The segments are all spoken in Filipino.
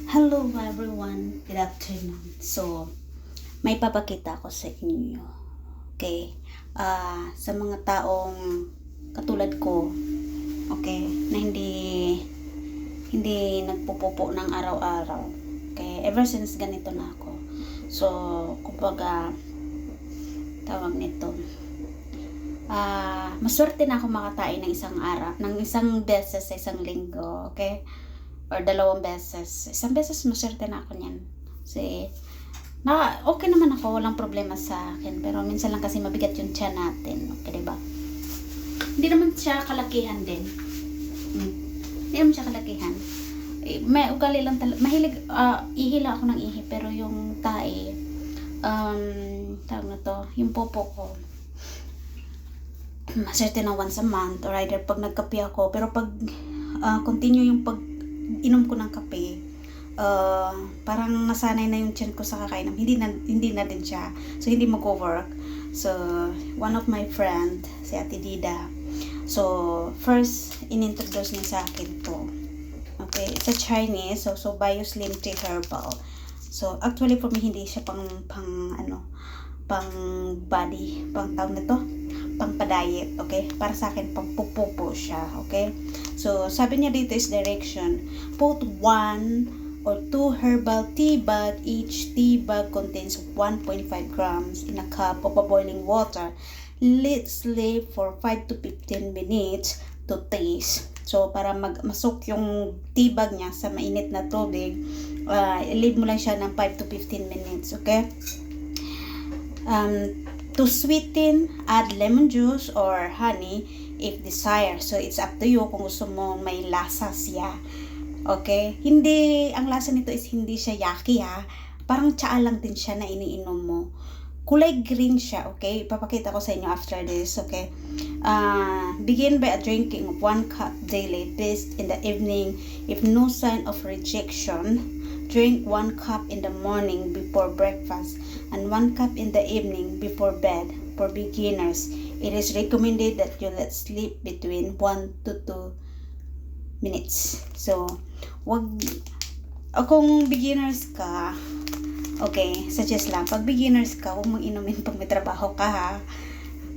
Hello everyone, good afternoon. So, may papakita ko sa inyo. Okay? Sa mga taong katulad ko, okay, na hindi nagpupupo ng araw-araw. Okay? Ever since ganito na ako. So, kumbaga tawag nito. Maswerte na ako makatain ng isang araw, ng isang beses sa isang linggo, okay? Or 2 beses. Isang beses maswerte na ako niyan. Kasi okay naman ako, walang problema sa akin. Pero minsan lang kasi mabigat yung tiyan natin. Okay, diba? Hindi naman siya kalakihan din. Hindi naman siya kalakihan. May ugali lang talaga. Mahilig, ihi lang ako ng ihi. Pero yung tae, tawag na to, yung popo ko, maswerte na once a month. Or either pag nagkape ako. Pero pag continue yung pag inom ko ng kape, parang nasanay na yung tiyan ko sa kakainom. Hindi na din siya. So, hindi mag-work. So, one of my friend, si Ate Dida. So, first, inintroduce niya sa akin to. Okay, it's a Chinese. So Bio Slim Tea Herbal. So, actually for me, hindi siya pang body, pang tawag na to, pang pa-diet, okay? Para sa akin, pang pupupo siya, okay? So, sabi niya dito is direction. Put 1 or 2 herbal tea bag. Each tea bag contains 1.5 grams in a cup of boiling water. Let sleep for 5 to 15 minutes to taste. So, para masok yung tea bag niya sa mainit na tubig, leave mo lang siya ng 5 to 15 minutes, okay? To sweeten, add lemon juice or honey if desired. So, it's up to you kung gusto mo may lasa siya. Okay? Hindi, ang lasa nito is hindi siya yaki ha. Parang tsaa lang din siya na iniinom mo. Kulay green siya, okay? Ipapakita ko sa inyo after this, okay? Begin by drinking 1 cup daily, best in the evening. If no sign of rejection, drink 1 cup in the morning before breakfast and 1 cup in the evening before bed. For beginners, it is recommended that you let sleep between 1 to 2 minutes. So, kung beginners ka, okay, suggest lang, pag beginners ka, huwag mong inumin pag may trabaho ka ha.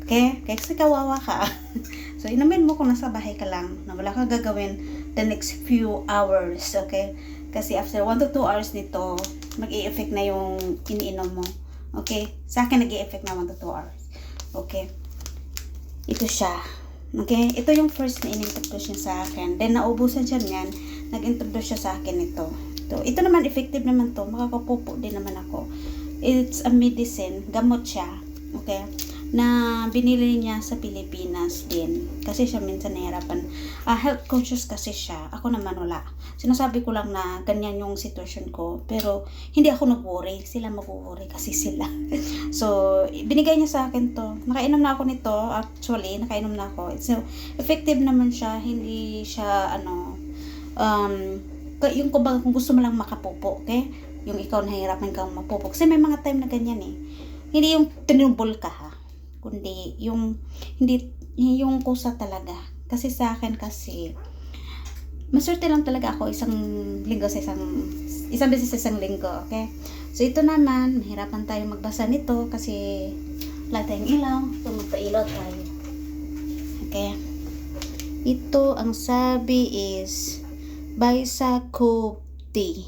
Okay? Kasi kawawa ka. So, inumin mo kung nasa bahay ka lang, na wala kang gagawin the next few hours, okay? Kasi after 1 to 2 hours nito, mag-i-effect na yung iniinom mo. Okay? Sa akin, nag-i-effect na 1 to 2 hours. Okay? Ito siya. Okay? Ito yung first na in-introduce niya sa akin. Then, naubusan siya niyan. Nag-introduce siya sa akin ito. Ito naman, effective naman to. Makakapupo din naman ako. It's a medicine. Gamot siya. Okay? Na binili niya sa Pilipinas din. Kasi siya minsan nahirapan. Health conscious kasi siya. Ako naman wala. Sinasabi ko lang na ganyan yung sitwasyon ko. Pero hindi ako nag-worry. Sila mag-worry kasi sila. So, binigay niya sa akin to. Nakainom na ako nito. Actually, nakainom na ako. So, effective naman siya. Hindi siya, yung kung gusto mo lang makapupo, okay? Yung ikaw nahihirapan kang mapupo. Kasi may mga time na ganyan eh. Hindi yung tinubol ka ha. Kundi hindi yung kusa talaga. Kasi sa akin kasi, maswerte lang talaga ako isang beses sa isang linggo, okay? So, ito naman, mahirapan tayo magbasa nito kasi wala tayong ilaw. So, magpailaw tayo. Okay? Ito, ang sabi is, Baisakudi.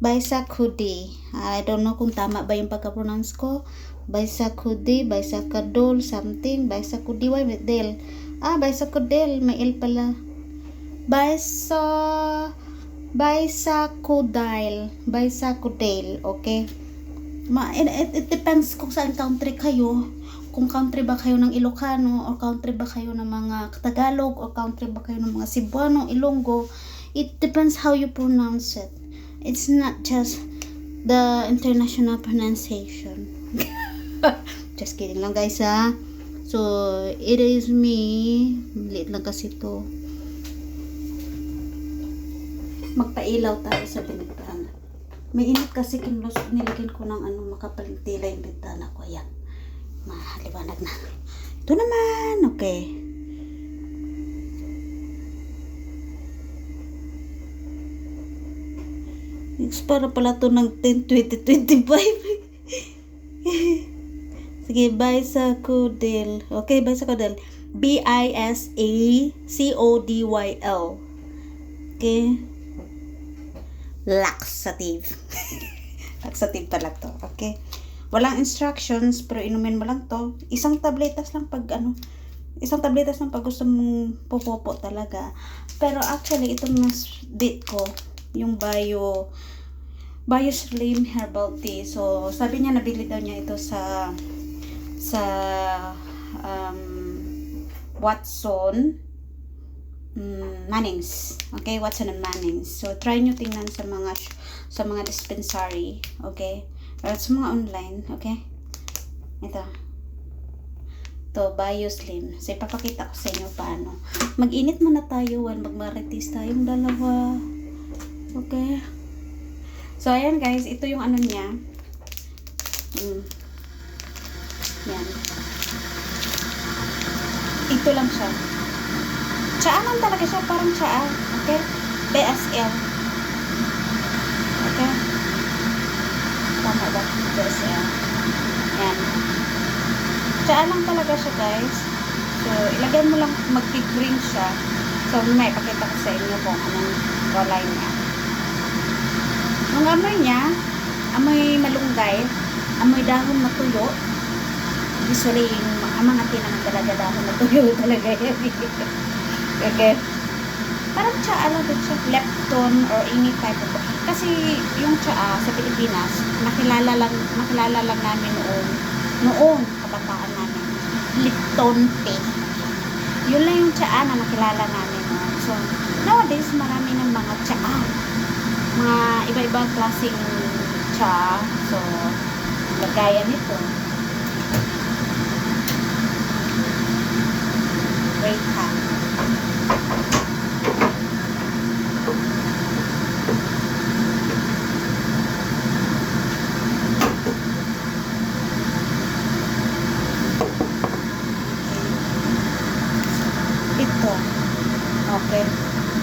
Baisakudi. I don't know kung tama ba yung pagka-pronounce ko. Baisakudi, Baisakadol, something. Baisakudi, why with del? Baisakudel, may L pala. Baisakudale, okay? It depends kung saan country kayo. Kung country ba kayo ng Ilocano, or country ba kayo ng mga Tagalog, or country ba kayo ng mga Cebuano, Ilonggo. It depends how you pronounce it. It's not just the international pronunciation. Just kidding lang guys ha. So, it is me. Maliit lang kasi to. Magpailaw tayo sa bintana. May init kasi nilagyan ko ng makapaling tila yung bintana ko. Ayan. Mahaliwanag na. Ito naman. Okay. Expire pala to ng 10/20/25. Sige, Bisacodyl. Okay, Bisacodyl. Bisacodyl. Okay. Laxative. Laxative pala to. Okay. Walang instructions, pero inumin mo lang to. Isang tabletas lang pag gusto mong popopo talaga. Pero actually, ito mas date ko, yung Bio Slim Herbal Tea. So, sabi niya, nabili daw niya ito sa Watson Mannings. Okay, Watson and Mannings. So, try nyo tingnan sa mga dispensary. Okay. Or sa mga online, okay? Ito. To Bio Slim. So, ipapakita ko sa inyo paano. Mag-init muna tayo while magmarites tayong dalawa. Okay? So, ayan guys. Ito yung ano niya. Yan. Ito lang siya. Tsaa lang talaga siya. Parang tsaa. Okay? BSL. Okay? Tama ba? BSL. Yan. Tsaa lang talaga siya guys. So, ilagay mo lang, mag-green siya. So, may pakita ko sa inyo kung anong kulay niya. Yung amoy niya, amoy malunggay, amoy dahon na tuyo. Usually, yung mga naman talaga dahon na tuyo talaga yan. Okay? Parang tsaa lang din siya. Lepton or any type of... Kasi yung tsaa sa Pilipinas, nakilala lang namin noong kabataan namin. Lipton tea. Yun lang yung tsaa na nakilala namin. So, nowadays, marami ng mga tsaa. Mga iba-ibang klaseng tsaa. So, lagayan nito. Wait ha. Ito. Okay.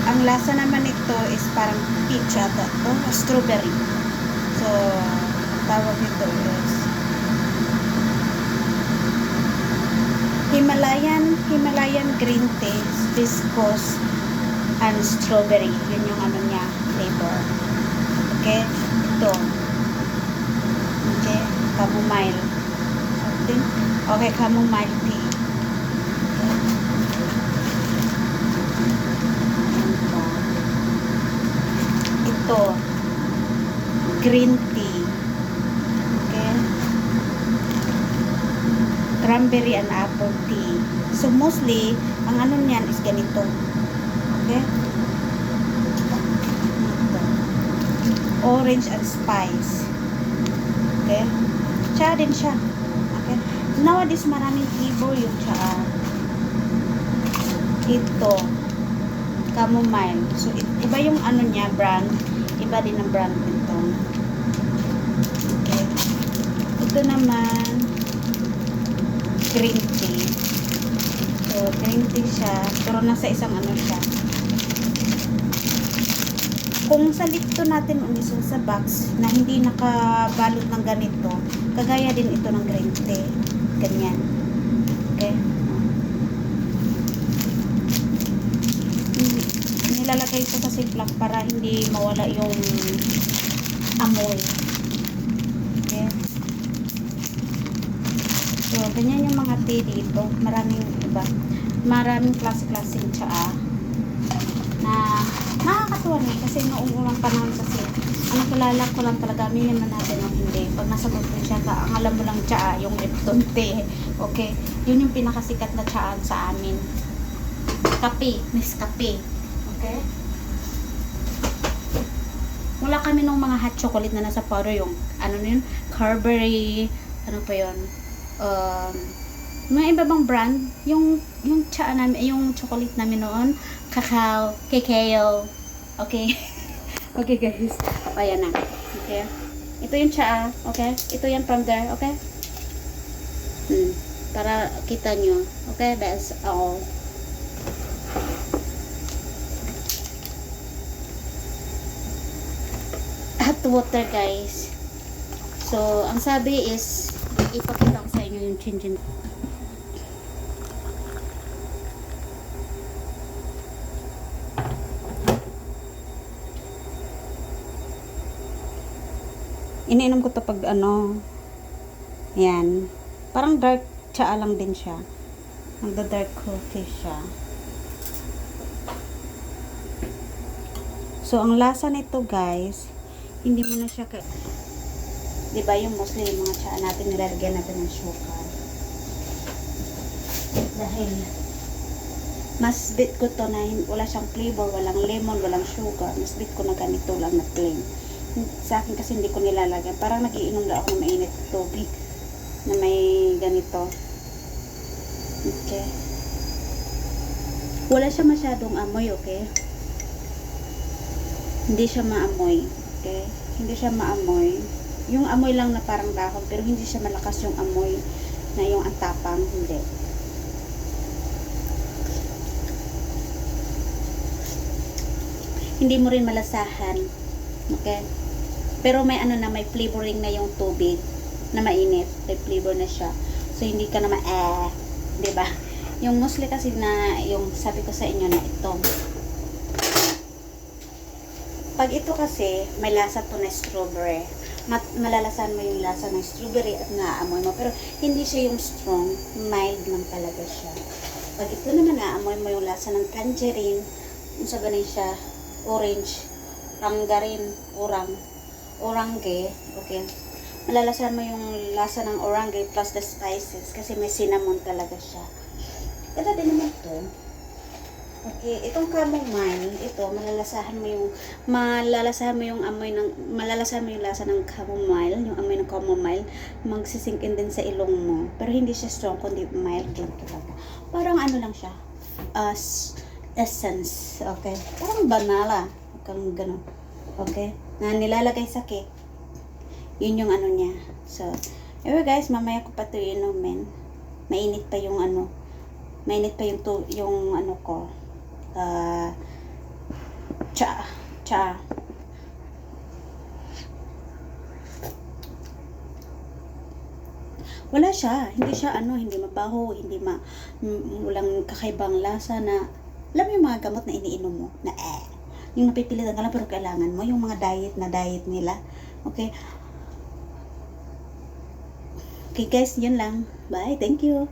Ang lasa naman nito is parang peach ata to, strawberry. So, ang tawag nito is Himalayan green tea, hibiscus and strawberry. Yun yung ano niya, flavor. Okay? Ito. Okay? Chamomile. Something. Okay, chamomile tea. Ito, green tea. Okay? Cranberry and apple tea. So, mostly, ang ano niyan is ganito. Okay? Ito. Orange and spice. Okay? Tsaa din siya. Okay? Nowadays, maraming flavor yung tsaa. Ito. Chamomile. So, iba yung ano niya, brand. Iba din ang brand nito. Okay. Ito naman, green tea. So, green tea siya. Pero nasa isang ano siya. Kung sa Lipton natin umisan sa box na hindi nakabalot ng ganito, kagaya din ito ng green tea. Ganyan. Okay? Nilalagay ito sa ziplock para hindi mawala yung amoy. Okay? So, ganyan yung mga tea dito. Maraming klase-klaseng tsaa na nakakatuwa rin kasi noong unang panahon kasi ang nakilala ko lang talaga, naman natin ang hindi. Pag nasa probinsya ka, ang alam mo lang tsaa, yung Lipton tea. Okay? Yun yung pinakasikat na tsaa sa amin. Kape, Nescafe. Okay? Wala kami nung mga hot chocolate na nasa powder, yung ano yun, Carberry, ano pa yun, mga iba bang brand, yung tsaa namin, yung chocolate namin noon, cacao, okay? Okay guys, ayan na, okay? Ito yung tsaa, okay? Ito yan from there, okay? Para kita nyo, okay? That's all. At water, guys. So, ang sabi is, ipakita ko sa inyo yung chinchin. Iniinom ko to pag ano, yan. Parang dark tsaa lang din siya. Nagda-dark coffee siya. So, ang lasa nito, guys, hindi mo na siya diba yung mostly yung mga tsaa natin, nilalagyan natin ng sugar. Dahil, mas bit ko to na wala siyang flavor, walang lemon, walang sugar. Mas bit ko na ganito lang na plain. Sa akin kasi hindi ko nilalagyan. Parang nagiinom na ako ng mainit tubig na may ganito. Okay. Wala siya masyadong amoy, okay? Hindi siya maamoy. Okay? Hindi siya maamoy. Yung amoy lang na parang dahon, pero hindi siya malakas yung amoy na yung antapang. Hindi. Hindi mo rin malasahan. Okay? Pero may ano na, may flavoring na yung tubig na mainit. May flavor na siya. So, hindi ka naman, diba? Yung mostly kasi na, yung sabi ko sa inyo na itong, pag ito kasi, may lasa to na strawberry. Malalasan mo yung lasa ng strawberry at naaamoy mo. Pero, hindi siya yung strong. Mild lang talaga siya. Pag ito naman naaamoy mo yung lasa ng tangerine, yung sa ganin siya, orange, tangerine, orange, okay. Malalasan mo yung lasa ng orange plus the spices kasi may cinnamon talaga siya. Ito din naman to. Okay, itong chamomile, ito malalasahan mo yung amoy ng malalasahan mo yung lasa ng chamomile, yung amoy ng chamomile, magsisinkin din sa ilong mo. Pero hindi siya strong kundi mild lang talaga. Parang ano lang siya. Essence, okay. Parang banala, kung gano'n. Okay? Na nilalagay sa cake. Yun yung ano niya. So, anyway guys, mamaya ko pa ito inumin. Mainit pa yung ano. Mainit pa yung ano ko. Cha. Wala siya. Hindi siya ano, hindi mabaho, walang kakaibang lasa na, alam mo yung mga gamot na iniinom mo, na yung napipilitan ka lang pero kailangan mo, yung mga diet nila. Okay? Okay guys, yun lang. Bye. Thank you.